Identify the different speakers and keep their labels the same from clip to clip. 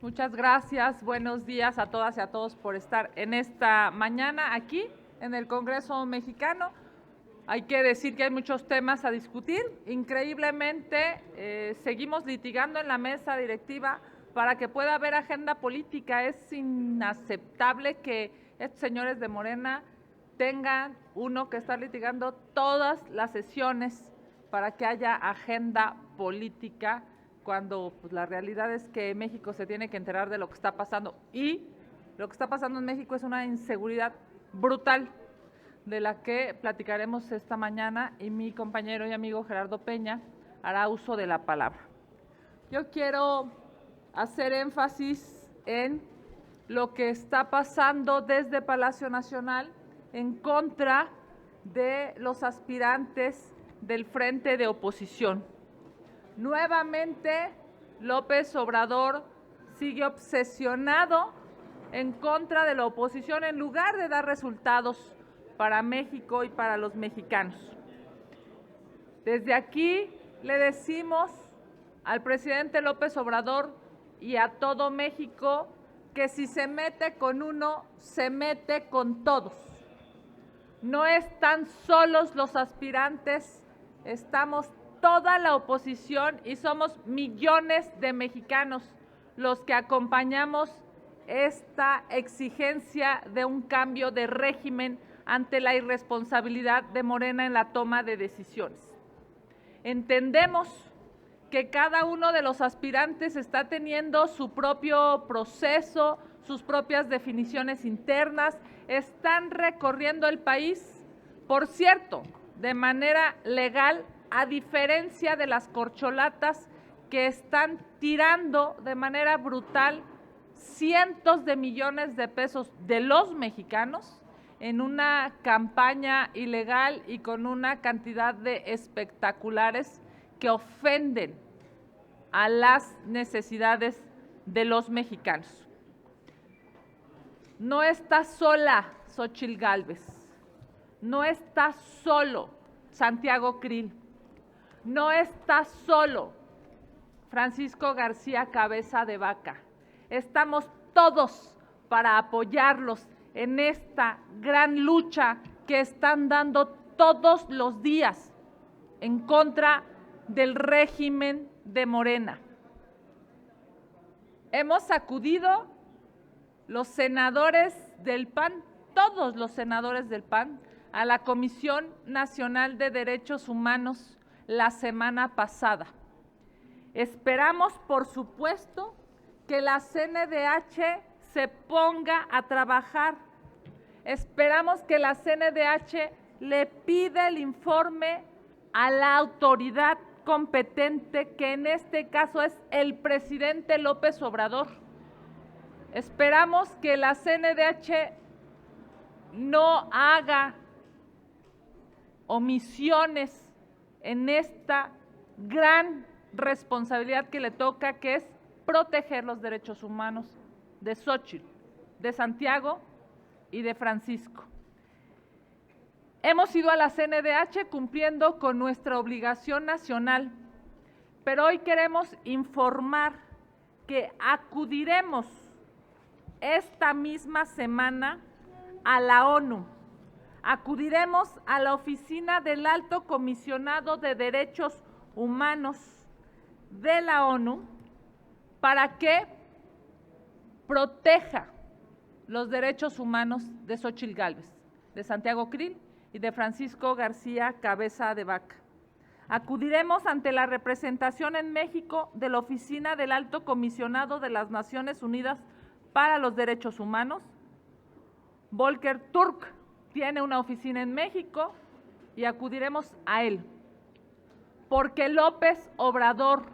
Speaker 1: Muchas gracias, buenos días a todas y a todos por estar en esta mañana aquí en el Congreso mexicano. Hay que decir que hay muchos temas a discutir. Increíblemente, seguimos litigando en la mesa directiva para que pueda haber agenda política. Es inaceptable que estos señores de Morena tengan que estar litigando todas las sesiones para que haya agenda política, cuando pues, la realidad es que México se tiene que enterar de lo que está pasando, y lo que está pasando en México es una inseguridad brutal, de la que platicaremos esta mañana, y mi compañero y amigo Gerardo Peña hará uso de la palabra. Yo quiero hacer énfasis en lo que está pasando desde Palacio Nacional en contra de los aspirantes del frente de oposición. Nuevamente, López Obrador sigue obsesionado en contra de la oposición en lugar de dar resultados para México y para los mexicanos. Desde aquí le decimos al presidente López Obrador y a todo México que si se mete con uno, se mete con todos. No están solos los aspirantes, estamos toda la oposición y somos millones de mexicanos los que acompañamos esta exigencia de un cambio de régimen ante la irresponsabilidad de Morena en la toma de decisiones. Entendemos que cada uno de los aspirantes está teniendo su propio proceso, sus propias definiciones internas, están recorriendo el país, por cierto, de manera legal, a diferencia de las corcholatas que están tirando de manera brutal cientos de millones de pesos de los mexicanos en una campaña ilegal y con una cantidad de espectaculares que ofenden a las necesidades de los mexicanos. No está sola Xóchitl Gálvez, no está solo Santiago Krill, no está solo Francisco García Cabeza de Vaca. Estamos todos para apoyarlos en esta gran lucha que están dando todos los días en contra del régimen de Morena. Hemos acudido los senadores del PAN, todos los senadores del PAN, a la Comisión Nacional de Derechos Humanos la semana pasada. Esperamos, por supuesto, que la CNDH se ponga a trabajar. Esperamos que la CNDH le pida el informe a la autoridad competente, que en este caso es el presidente López Obrador. Esperamos que la CNDH no haga omisiones en esta gran responsabilidad que le toca, que es proteger los derechos humanos de Xóchitl, de Santiago y de Francisco. Hemos ido a la CNDH cumpliendo con nuestra obligación nacional, pero hoy queremos informar que acudiremos esta misma semana a la ONU. Acudiremos a la oficina del Alto Comisionado de Derechos Humanos de la ONU para que proteja los derechos humanos de Xóchitl Gálvez, de Santiago Krill y de Francisco García Cabeza de Vaca. Acudiremos ante la representación en México de la Oficina del Alto Comisionado de las Naciones Unidas para los Derechos Humanos. Volker Turk tiene una oficina en México y acudiremos a él, porque López Obrador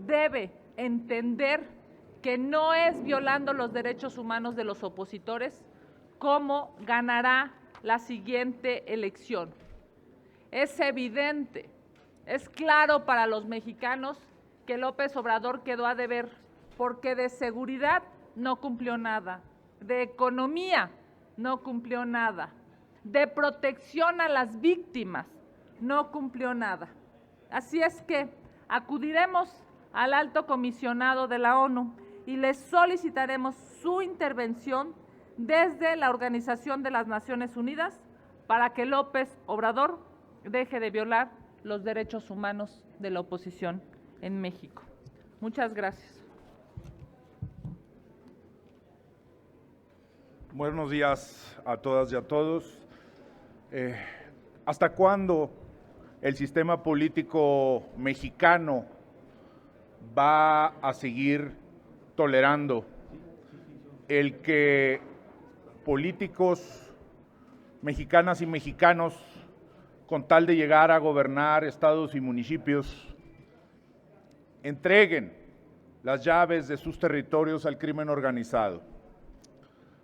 Speaker 1: debe entender que no es violando los derechos humanos de los opositores cómo ganará la siguiente elección. Es evidente, es claro para los mexicanos que López Obrador quedó a deber, porque de seguridad no cumplió nada, de economía no cumplió nada, de protección a las víctimas no cumplió nada. Así es que acudiremos al Alto Comisionado de la ONU y les solicitaremos su intervención desde la Organización de las Naciones Unidas para que López Obrador deje de violar los derechos humanos de la oposición en México. Muchas gracias.
Speaker 2: Buenos días a todas y a todos. ¿Hasta cuándo el sistema político mexicano va a seguir tolerando el que políticos mexicanas y mexicanos, con tal de llegar a gobernar estados y municipios, entreguen las llaves de sus territorios al crimen organizado?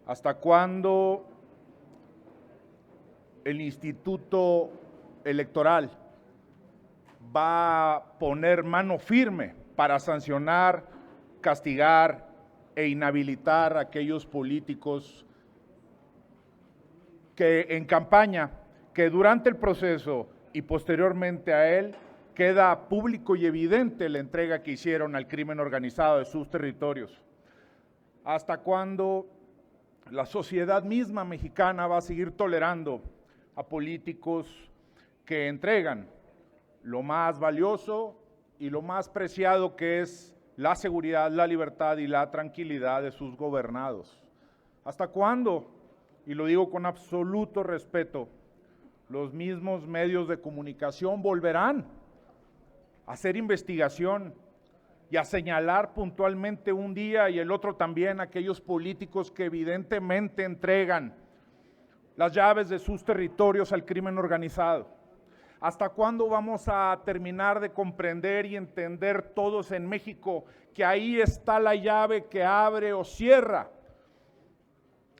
Speaker 2: ¿Hasta cuándo el Instituto Electoral va a poner mano firme para sancionar, castigar e inhabilitar a aquellos políticos que en campaña, que durante el proceso y posteriormente a él, queda público y evidente la entrega que hicieron al crimen organizado de sus territorios? ¿Hasta cuándo la sociedad misma mexicana va a seguir tolerando a políticos que entregan lo más valioso y lo más preciado, que es la seguridad, la libertad y la tranquilidad de sus gobernados? ¿Hasta cuándo? Y lo digo con absoluto respeto, los mismos medios de comunicación volverán a hacer investigación y a señalar puntualmente un día y el otro también a aquellos políticos que evidentemente entregan las llaves de sus territorios al crimen organizado? ¿Hasta cuándo vamos a terminar de comprender y entender todos en México que ahí está la llave que abre o cierra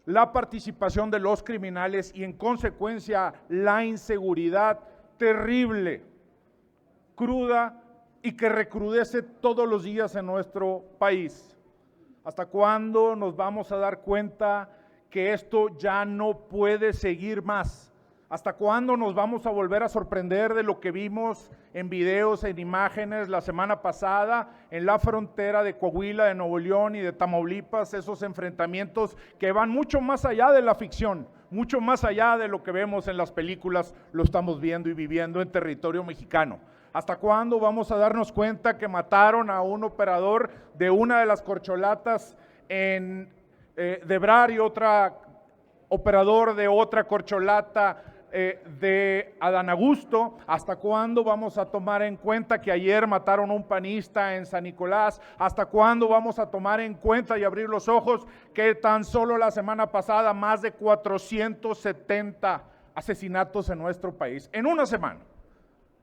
Speaker 2: la participación de los criminales y en consecuencia la inseguridad terrible, cruda y que recrudece todos los días en nuestro país? ¿Hasta cuándo nos vamos a dar cuenta que esto ya no puede seguir más? ¿Hasta cuándo nos vamos a volver a sorprender de lo que vimos en videos, en imágenes la semana pasada en la frontera de Coahuila, de Nuevo León y de Tamaulipas? Esos enfrentamientos que van mucho más allá de la ficción, mucho más allá de lo que vemos en las películas, lo estamos viendo y viviendo en territorio mexicano. ¿Hasta cuándo vamos a darnos cuenta que mataron a un operador de una de las corcholatas en Debrar y otra operador de otra corcholata de Adán Augusto? ¿Hasta cuándo vamos a tomar en cuenta que ayer mataron a un panista en San Nicolás? ¿Hasta cuándo vamos a tomar en cuenta y abrir los ojos que tan solo la semana pasada más de 470 asesinatos en nuestro país en una semana?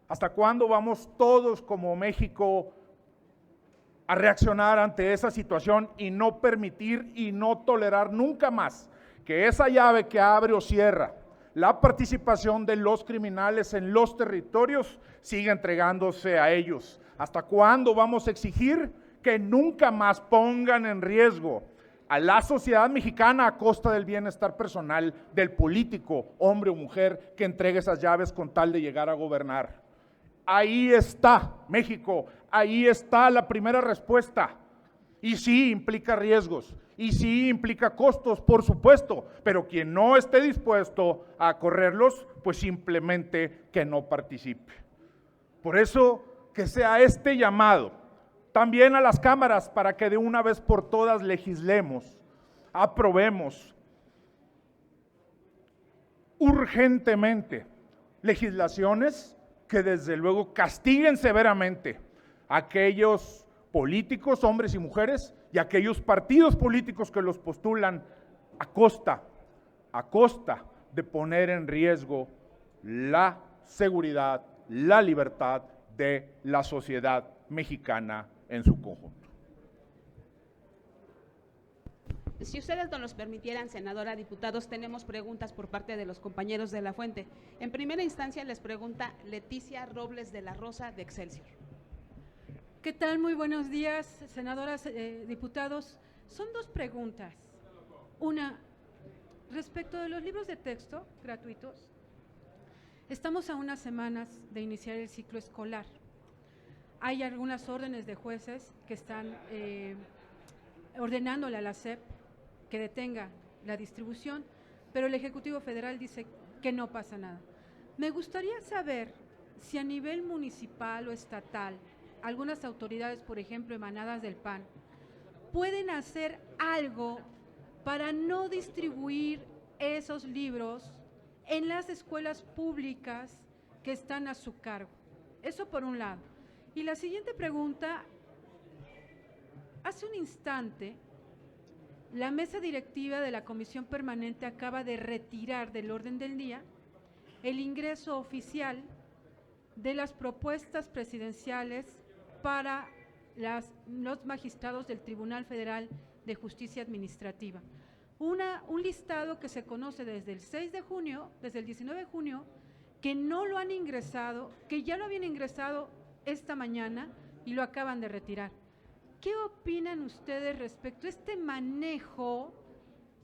Speaker 2: ¿Hasta cuándo vamos todos como México a reaccionar ante esa situación y no permitir y no tolerar nunca más que esa llave que abre o cierra la participación de los criminales en los territorios siga entregándose a ellos? ¿Hasta cuándo vamos a exigir que nunca más pongan en riesgo a la sociedad mexicana a costa del bienestar personal del político, hombre o mujer, que entregue esas llaves con tal de llegar a gobernar? Ahí está México, ahí está la primera respuesta. Y sí implica riesgos, y sí implica costos, por supuesto, pero quien no esté dispuesto a correrlos, pues simplemente que no participe. Por eso que sea este llamado también a las cámaras para que de una vez por todas legislemos, aprobemos urgentemente legislaciones que desde luego castiguen severamente a aquellos políticos, hombres y mujeres, y aquellos partidos políticos que los postulan a costa de poner en riesgo la seguridad, la libertad de la sociedad mexicana en su conjunto.
Speaker 3: Si ustedes nos permitieran, senadora, diputados, tenemos preguntas por parte de los compañeros de La Fuente. En primera instancia les pregunta Leticia Robles de la Rosa, de Excelsior.
Speaker 4: ¿Qué tal? Muy buenos días, senadoras, diputados. Son dos preguntas. Una, respecto de los libros de texto gratuitos, estamos a unas semanas de iniciar el ciclo escolar. Hay algunas órdenes de jueces que están ordenándole a la SEP que detenga la distribución, pero el Ejecutivo Federal dice que no pasa nada. Me gustaría saber si a nivel municipal o estatal, algunas autoridades, por ejemplo, emanadas del PAN, pueden hacer algo para no distribuir esos libros en las escuelas públicas que están a su cargo. Eso por un lado. Y la siguiente pregunta, hace un instante, la mesa directiva de la Comisión Permanente acaba de retirar del orden del día el ingreso oficial de las propuestas presidenciales para los magistrados del Tribunal Federal de Justicia Administrativa. Un listado que se conoce desde el 6 de junio, desde el 19 de junio, que no lo han ingresado, que ya lo habían ingresado esta mañana y lo acaban de retirar. ¿Qué opinan ustedes respecto a este manejo,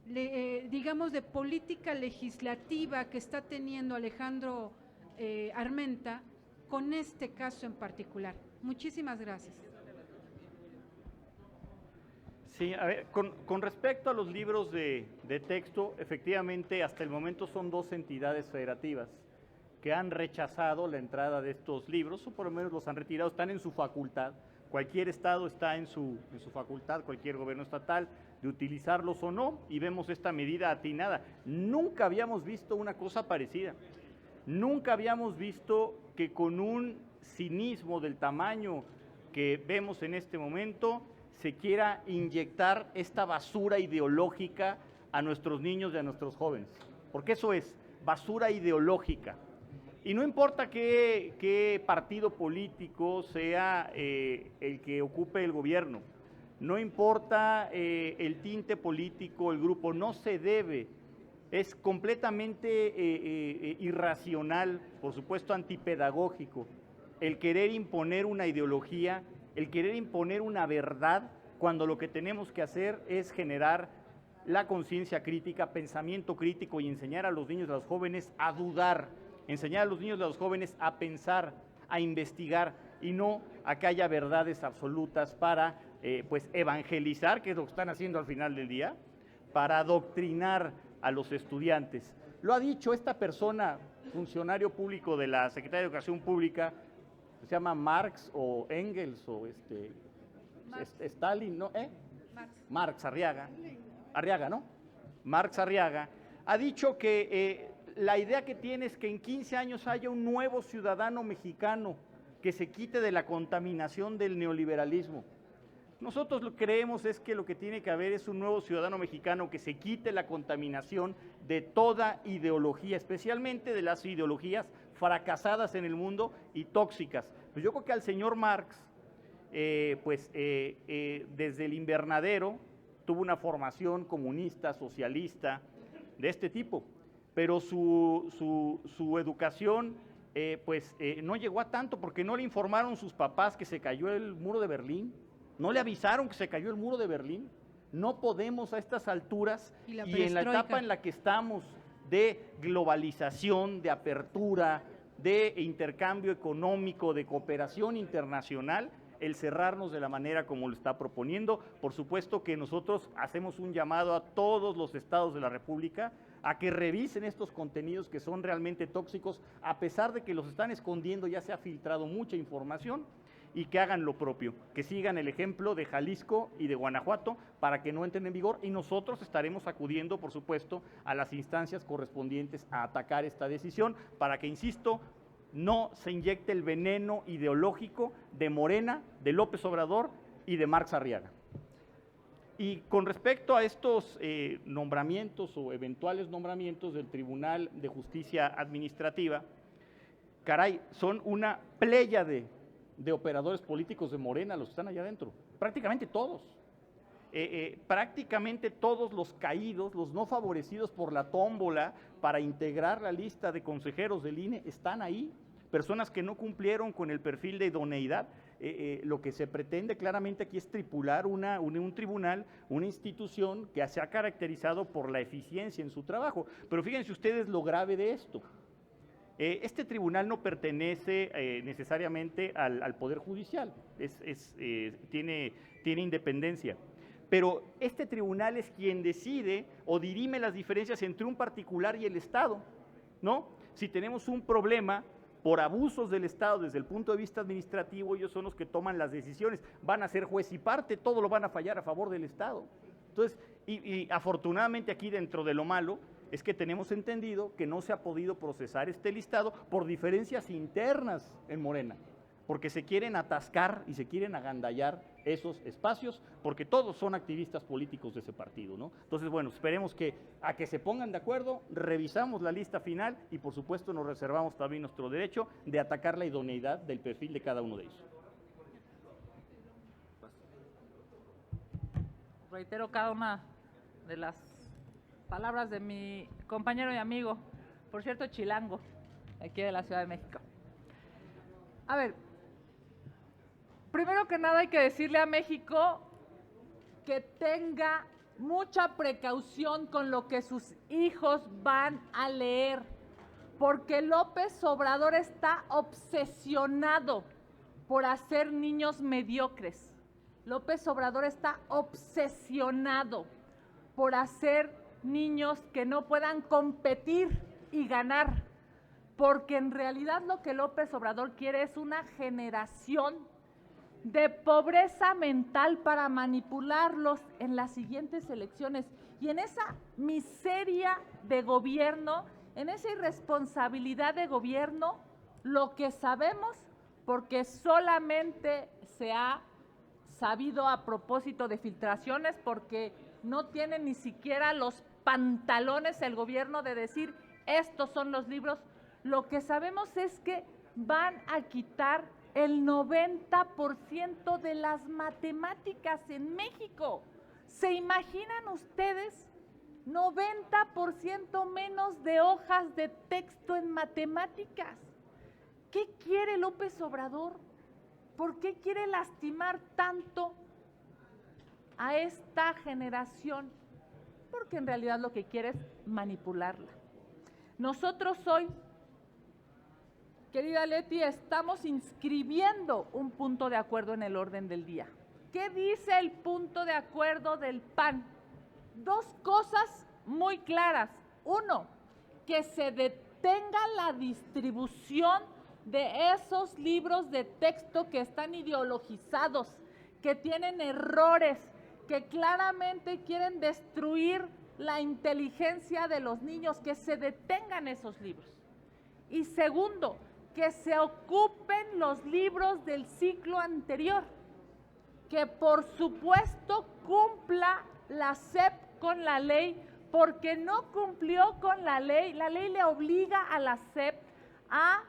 Speaker 4: digamos, de política legislativa que está teniendo Alejandro Armenta con este caso en particular? Muchísimas gracias.
Speaker 5: Sí, a ver, con respecto a los libros de texto, efectivamente hasta el momento son 2 entidades federativas que han rechazado la entrada de estos libros, o por lo menos los han retirado, están en su facultad. Cualquier estado está en su facultad, cualquier gobierno estatal, de utilizarlos o no, y vemos esta medida atinada. Nunca habíamos visto una cosa parecida. Nunca habíamos visto que con un cinismo del tamaño que vemos en este momento se quiera inyectar esta basura ideológica a nuestros niños y a nuestros jóvenes. Porque eso es basura ideológica. Y no importa qué partido político sea el que ocupe el gobierno, no importa el tinte político, el grupo, no se debe. Es completamente irracional, por supuesto antipedagógico, el querer imponer una ideología, el querer imponer una verdad, cuando lo que tenemos que hacer es generar la conciencia crítica, pensamiento crítico y enseñar a los niños y a los jóvenes a dudar, enseñar a los niños y a los jóvenes a pensar, a investigar y no a que haya verdades absolutas para pues evangelizar, que es lo que están haciendo al final del día, para adoctrinar a los estudiantes. Lo ha dicho esta persona, funcionario público de la Secretaría de Educación Pública, se llama Marx o Engels o Stalin, ¿no? Marx Arriaga, ¿no? Marx Arriaga, ha dicho que la idea que tiene es que en 15 años haya un nuevo ciudadano mexicano que se quite de la contaminación del neoliberalismo. Nosotros lo que creemos es que lo que tiene que haber es un nuevo ciudadano mexicano que se quite la contaminación de toda ideología, especialmente de las ideologías fracasadas en el mundo y tóxicas. Pues yo creo que al señor Marx, desde el invernadero, tuvo una formación comunista, socialista, de este tipo, pero su educación no llegó a tanto porque no le informaron sus papás que se cayó el muro de Berlín, no le avisaron que se cayó el muro de Berlín. No podemos a estas alturas y en la etapa en la que estamos de globalización, de apertura, de intercambio económico, de cooperación internacional, el cerrarnos de la manera como lo está proponiendo. Por supuesto que nosotros hacemos un llamado a todos los estados de la República a que revisen estos contenidos que son realmente tóxicos, a pesar de que los están escondiendo, ya se ha filtrado mucha información, y que hagan lo propio, que sigan el ejemplo de Jalisco y de Guanajuato para que no entren en vigor, y nosotros estaremos acudiendo, por supuesto, a las instancias correspondientes a atacar esta decisión para que, insisto, no se inyecte el veneno ideológico de Morena, de López Obrador y de Marx Arriaga. Y con respecto a estos nombramientos o eventuales nombramientos del Tribunal de Justicia Administrativa, caray, son una pléyade de operadores políticos de Morena los que están allá adentro, prácticamente todos. Prácticamente todos los caídos, los no favorecidos por la tómbola para integrar la lista de consejeros del INE están ahí, personas que no cumplieron con el perfil de idoneidad. Lo que se pretende claramente aquí es tripular un tribunal, una institución que se ha caracterizado por la eficiencia en su trabajo. Pero fíjense ustedes lo grave de esto. Este tribunal no pertenece necesariamente al Poder Judicial, tiene independencia, pero este tribunal es quien decide o dirime las diferencias entre un particular y el Estado, ¿no? Si tenemos un problema por abusos del Estado desde el punto de vista administrativo, ellos son los que toman las decisiones, van a ser juez y parte, todo lo van a fallar a favor del Estado. Entonces, y afortunadamente aquí dentro de lo malo, es que tenemos entendido que no se ha podido procesar este listado por diferencias internas en Morena, porque se quieren atascar y se quieren agandallar esos espacios, porque todos son activistas políticos de ese partido, ¿no? Entonces, bueno, esperemos que se pongan de acuerdo, revisamos la lista final y por supuesto nos reservamos también nuestro derecho de atacar la idoneidad del perfil de cada uno de ellos.
Speaker 1: Reitero cada una de las palabras de mi compañero y amigo, por cierto, chilango, aquí de la Ciudad de México. A ver, primero que nada hay que decirle a México que tenga mucha precaución con lo que sus hijos van a leer, porque López Obrador está obsesionado por hacer niños mediocres. López Obrador está obsesionado por hacer niños que no puedan competir y ganar, porque en realidad lo que López Obrador quiere es una generación de pobreza mental para manipularlos en las siguientes elecciones. Y en esa miseria de gobierno, en esa irresponsabilidad de gobierno, lo que sabemos, porque solamente se ha sabido a propósito de filtraciones, porque no tiene ni siquiera los pantalones el gobierno de decir estos son los libros, lo que sabemos es que van a quitar el 90% de las matemáticas en México. ¿Se imaginan ustedes 90% menos de hojas de texto en matemáticas? ¿Qué quiere López Obrador? ¿Por qué quiere lastimar tanto a esta generación? Porque en realidad lo que quiere es manipularla. Nosotros hoy, querida Leti, estamos inscribiendo un punto de acuerdo en el orden del día. ¿Qué dice el punto de acuerdo del PAN? Dos cosas muy claras. Uno, que se detenga la distribución de esos libros de texto que están ideologizados, que tienen errores, que claramente quieren destruir la inteligencia de los niños, que se detengan esos libros. Y segundo, que se ocupen los libros del ciclo anterior, que por supuesto cumpla la SEP con la ley, porque no cumplió con la ley le obliga a la SEP a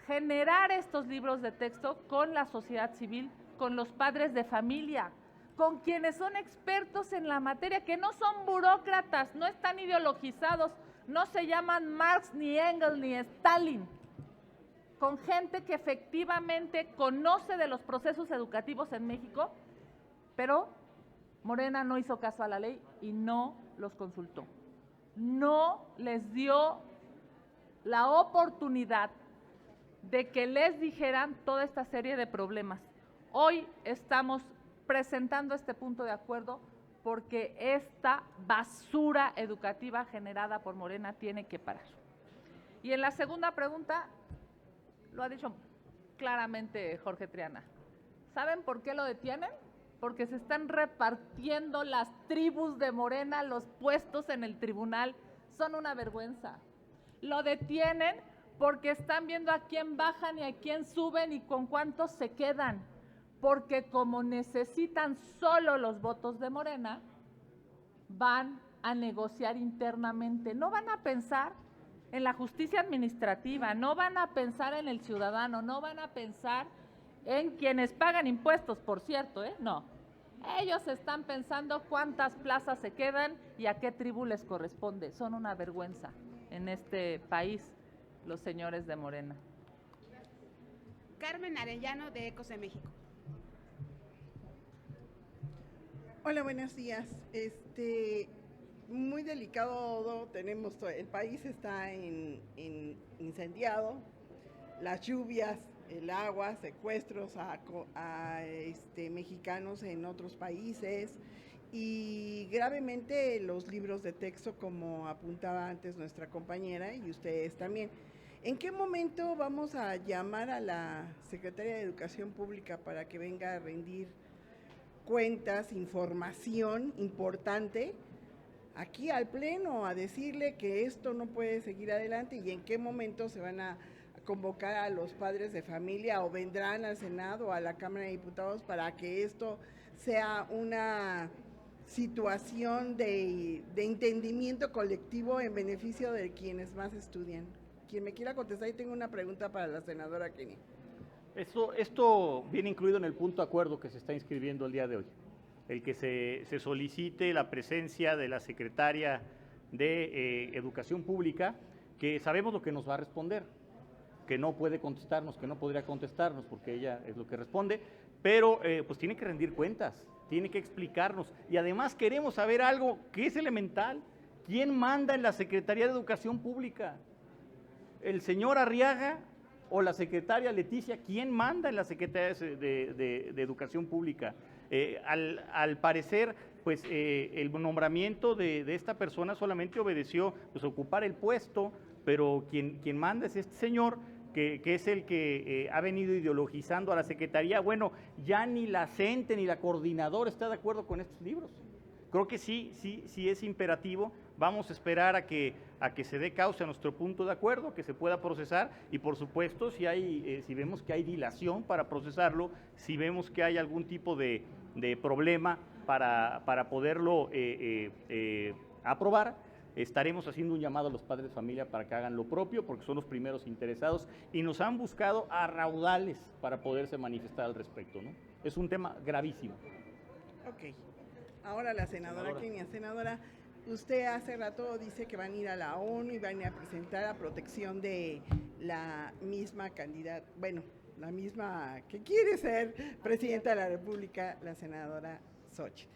Speaker 1: generar estos libros de texto con la sociedad civil, con los padres de familia, con quienes son expertos en la materia, que no son burócratas, no están ideologizados, no se llaman Marx, ni Engels, ni Stalin, con gente que efectivamente conoce de los procesos educativos en México, pero Morena no hizo caso a la ley y no los consultó. No les dio la oportunidad de que les dijeran toda esta serie de problemas. Hoy estamos presentando este punto de acuerdo porque esta basura educativa generada por Morena tiene que parar. Y en la segunda pregunta, lo ha dicho claramente Jorge Triana. ¿Saben por qué lo detienen? Porque se están repartiendo las tribus de Morena, los puestos en el tribunal. Son una vergüenza. Lo detienen porque están viendo a quién bajan y a quién suben y con cuántos se quedan. Porque como necesitan solo los votos de Morena, van a negociar internamente. No van a pensar en la justicia administrativa, no van a pensar en el ciudadano, no van a pensar en quienes pagan impuestos, por cierto, no. Ellos están pensando cuántas plazas se quedan y a qué tribu les corresponde. Son una vergüenza en este país los señores de Morena.
Speaker 3: Carmen Arellano, de Ecos de México.
Speaker 6: Hola, buenos días. Muy delicado tenemos, el país está incendiado, las lluvias el agua, secuestros a mexicanos en otros países y gravemente los libros de texto, como apuntaba antes nuestra compañera y ustedes también. ¿En qué momento vamos a llamar a la Secretaría de Educación Pública para que venga a rendir cuentas, información importante aquí al Pleno, a decirle que esto no puede seguir adelante, y en qué momento se van a convocar a los padres de familia o vendrán al Senado o a la Cámara de Diputados para que esto sea una situación de entendimiento colectivo en beneficio de quienes más estudian? Quien me quiera contestar, y tengo una pregunta para la senadora Kenia.
Speaker 5: Esto viene incluido en el punto de acuerdo que se está inscribiendo el día de hoy, el que se solicite la presencia de la secretaria de Educación Pública, que sabemos lo que nos va a responder, que no puede contestarnos, que no podría contestarnos, porque ella es lo que responde, pero pues tiene que rendir cuentas, tiene que explicarnos, y además queremos saber algo que es elemental: ¿quién manda en la Secretaría de Educación Pública? ¿El señor Arriaga o la secretaria Leticia? ¿Quién manda en la Secretaría de Educación Pública? Al parecer, pues el nombramiento de esta persona solamente obedeció pues ocupar el puesto, pero quien manda es este señor, que es el que ha venido ideologizando a la Secretaría. Bueno, ya ni la CENTE ni la coordinadora está de acuerdo con estos libros. Creo que sí es imperativo. Vamos a esperar a que se dé causa a nuestro punto de acuerdo, que se pueda procesar, y por supuesto si vemos que hay dilación para procesarlo, si vemos que hay algún tipo de problema para poderlo aprobar, estaremos haciendo un llamado a los padres de familia para que hagan lo propio, porque son los primeros interesados y nos han buscado a raudales para poderse manifestar al respecto, ¿no? Es un tema gravísimo.
Speaker 6: Ok. Ahora la senadora Kenia. Senadora, usted hace rato dice que van a ir a la ONU y van a presentar a protección de la misma candidata, bueno, la misma que quiere ser presidenta de la República, la senadora Xochitl.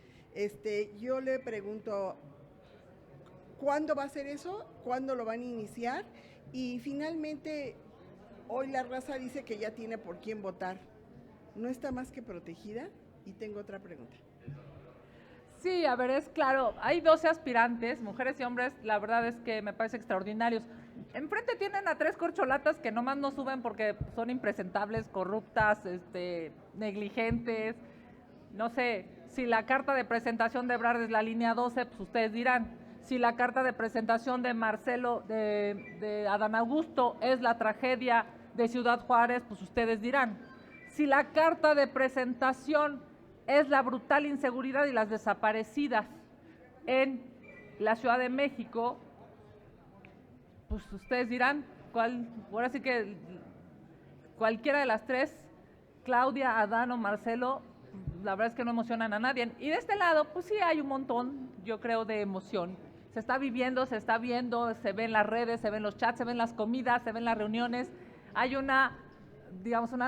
Speaker 6: Yo le pregunto, ¿cuándo va a ser eso? ¿Cuándo lo van a iniciar? Y finalmente, hoy la raza dice que ya tiene por quién votar. ¿No está más que protegida? Y tengo otra pregunta.
Speaker 1: Sí, a ver, es claro, hay 12 aspirantes, mujeres y hombres, la verdad es que me parece extraordinarios. Enfrente tienen a 3 corcholatas que nomás no suben porque son impresentables, corruptas, negligentes. No sé, si la carta de presentación de Ebrard es la línea 12, pues ustedes dirán. Si la carta de presentación de Marcelo, de Adán Augusto es la tragedia de Ciudad Juárez, pues ustedes dirán. Si la carta de presentación es la brutal inseguridad y las desaparecidas en la Ciudad de México, pues ustedes dirán, ahora sí que cualquiera de las 3, Claudia, Adán o Marcelo, la verdad es que no emocionan a nadie. Y de este lado, pues sí hay un montón, yo creo, de emoción. Se está viviendo, se está viendo, se ven las redes, se ven los chats, se ven las comidas, se ven las reuniones. Hay una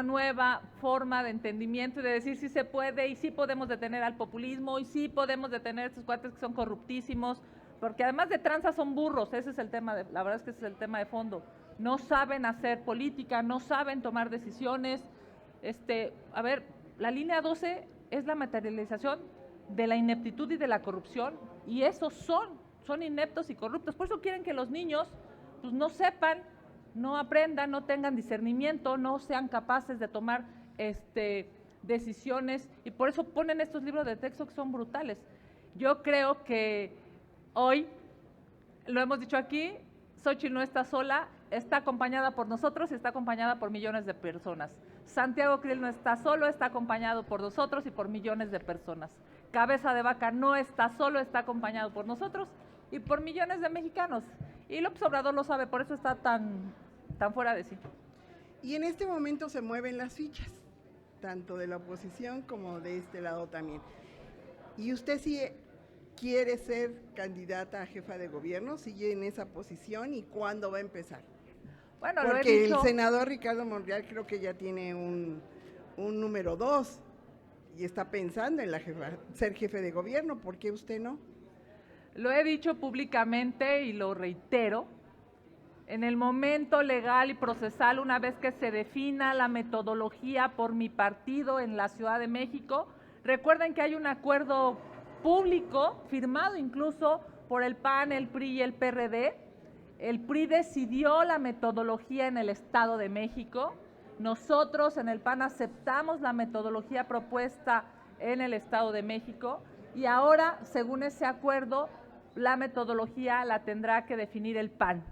Speaker 1: nueva forma de entendimiento y de decir sí se puede y sí podemos detener al populismo y sí podemos detener a estos cuates que son corruptísimos, porque además de tranzas son burros. Ese es el tema, la verdad es que ese es el tema de fondo. No saben hacer política, no saben tomar decisiones. A ver, la línea 12 es la materialización de la ineptitud y de la corrupción, y esos son ineptos y corruptos. Por eso quieren que los niños pues no sepan, no aprendan, no tengan discernimiento, no sean capaces de tomar decisiones, y por eso ponen estos libros de texto que son brutales. Yo creo que hoy, lo hemos dicho aquí, Xochitl no está sola, está acompañada por nosotros y está acompañada por millones de personas. Santiago Krill no está solo, está acompañado por nosotros y por millones de personas. Cabeza de Vaca no está solo, está acompañado por nosotros y por millones de mexicanos. Y López Obrador lo sabe, por eso está tan fuera de sí.
Speaker 6: Y en este momento se mueven las fichas, tanto de la oposición como de este lado también. ¿Y usted sí quiere ser candidata a jefa de gobierno? ¿Sigue en esa posición? ¿Y cuándo va a empezar?
Speaker 1: Bueno,
Speaker 6: porque
Speaker 1: lo he dicho,
Speaker 6: el senador Ricardo Monreal creo que ya tiene un número 2 y está pensando en ser jefe de gobierno. ¿Por qué usted no?
Speaker 1: Lo he dicho públicamente y lo reitero. en el momento legal y procesal, una vez que se defina la metodología por mi partido en la Ciudad de México. Recuerden que hay un acuerdo público, firmado incluso por el PAN, el PRI y el PRD. El PRI decidió la metodología en el Estado de México. Nosotros en el PAN aceptamos la metodología propuesta en el Estado de México y ahora, según ese acuerdo, la metodología la tendrá que definir el PAN.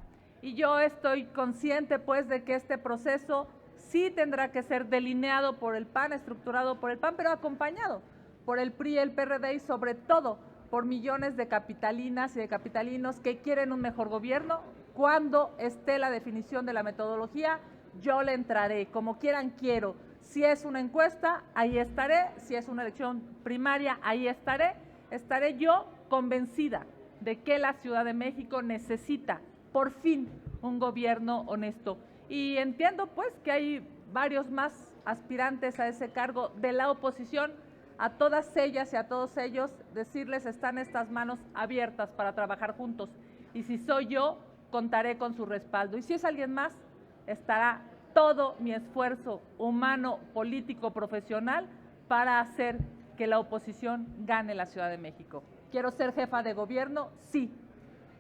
Speaker 1: Y yo estoy consciente, pues, de que este proceso sí tendrá que ser delineado por el PAN, estructurado por el PAN, pero acompañado por el PRI y el PRD y sobre todo por millones de capitalinas y de capitalinos que quieren un mejor gobierno. Cuando esté la definición de la metodología, yo le entraré, como quieran quiero. Si es una encuesta, ahí estaré. Si es una elección primaria, ahí estaré. Estaré yo convencida de que la Ciudad de México necesita, por fin, un gobierno honesto. Y entiendo, pues, que hay varios más aspirantes a ese cargo de la oposición. A todas ellas y a todos ellos, decirles, están estas manos abiertas para trabajar juntos. Y si soy yo, contaré con su respaldo. Y si es alguien más, estará todo mi esfuerzo humano, político, profesional para hacer que la oposición gane la Ciudad de México. ¿Quiero ser jefa de gobierno? Sí.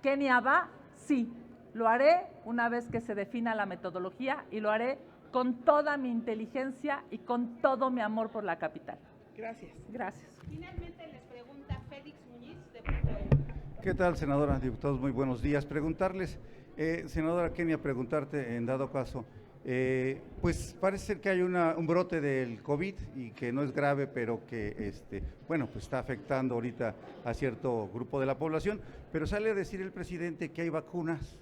Speaker 1: ¿Kenia va? Sí. Lo haré una vez que se defina la metodología y lo haré con toda mi inteligencia y con todo mi amor por la capital.
Speaker 6: Gracias.
Speaker 1: Gracias.
Speaker 3: Finalmente les pregunta Félix Muñiz de Punto E.
Speaker 7: ¿Qué tal, senadora, diputados? Muy buenos días. Preguntarles, senadora Kenia, preguntarte en dado caso, pues parece ser que hay un brote del COVID y que no es grave, pero que bueno, pues está afectando ahorita a cierto grupo de la población, pero sale a decir el presidente que hay vacunas.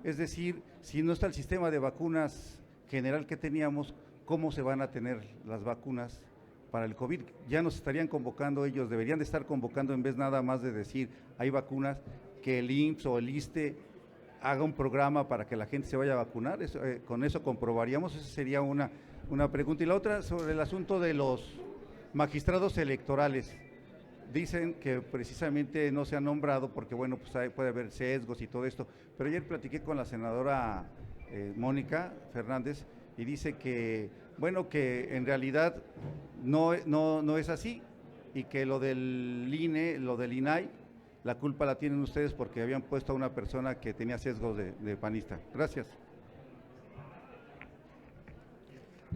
Speaker 7: Es decir, si no está el sistema de vacunas general que teníamos, ¿cómo se van a tener las vacunas para el COVID? Ya nos estarían convocando ellos, deberían de estar convocando en vez nada más de decir hay vacunas, que el IMSS o el ISSSTE haga un programa para que la gente se vaya a vacunar. Con eso comprobaríamos. Esa sería una pregunta. Y la otra sobre el asunto de los magistrados electorales. Dicen que precisamente no se han nombrado porque, bueno, pues puede haber sesgos y todo esto, pero ayer platiqué con la senadora Mónica Fernández y dice que, bueno, que en realidad no es así y que lo del INE, lo del INAI, la culpa la tienen ustedes porque habían puesto a una persona que tenía sesgos de panista. Gracias.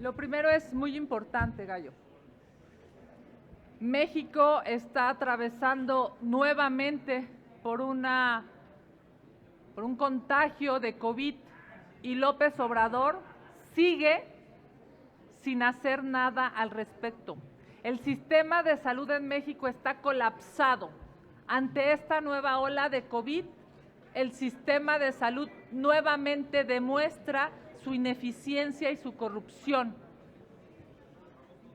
Speaker 1: Lo primero es muy importante, Gallo. México está atravesando nuevamente por un contagio de COVID y López Obrador sigue sin hacer nada al respecto. El sistema de salud en México está colapsado. Ante esta nueva ola de COVID, el sistema de salud nuevamente demuestra su ineficiencia y su corrupción.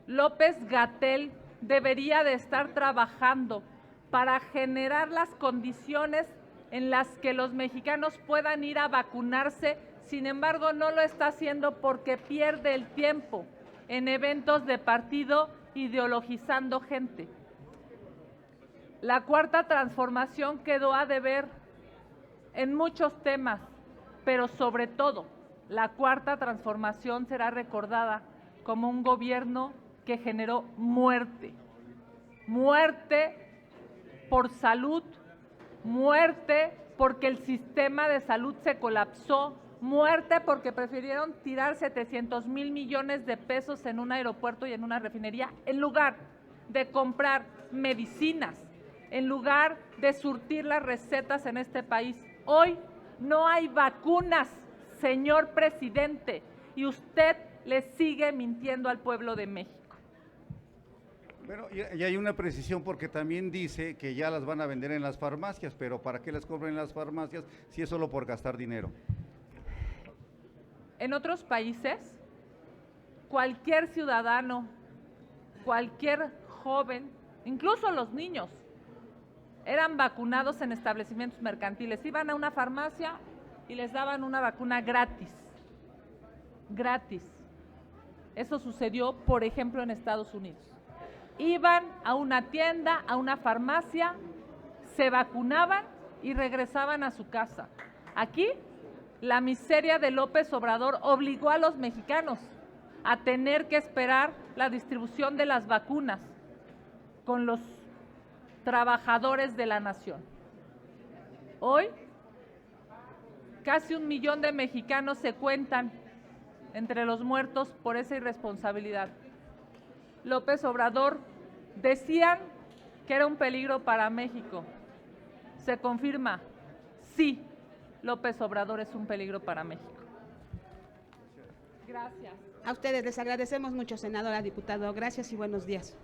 Speaker 1: López-Gatell debería de estar trabajando para generar las condiciones en las que los mexicanos puedan ir a vacunarse. Sin embargo, no lo está haciendo porque pierde el tiempo en eventos de partido ideologizando gente. La cuarta transformación quedó a deber en muchos temas, pero sobre todo, la cuarta transformación será recordada como un gobierno que generó muerte. Muerte por salud, muerte porque el sistema de salud se colapsó, muerte porque prefirieron tirar 700,000 millones de pesos en un aeropuerto y en una refinería en lugar de comprar medicinas, en lugar de surtir las recetas en este país. Hoy no hay vacunas, señor presidente, y usted le sigue mintiendo al pueblo de México.
Speaker 7: Bueno, y hay una precisión porque también dice que ya las van a vender en las farmacias, pero ¿para qué las compran en las farmacias si es solo por gastar dinero?
Speaker 1: En otros países, cualquier ciudadano, cualquier joven, incluso los niños, eran vacunados en establecimientos mercantiles. Iban a una farmacia y les daban una vacuna gratis. Gratis. Eso sucedió, por ejemplo, en Estados Unidos. Iban a una tienda, a una farmacia, se vacunaban y regresaban a su casa. Aquí La miseria de López Obrador obligó a los mexicanos a tener que esperar la distribución de las vacunas con los trabajadores de la nación. Hoy, casi 1 millón de mexicanos se cuentan entre los muertos por esa irresponsabilidad. López Obrador decían que era un peligro para México. Se confirma, sí, López Obrador es un peligro para México. Gracias.
Speaker 3: A ustedes les agradecemos mucho, senadora, diputado. Gracias y buenos días.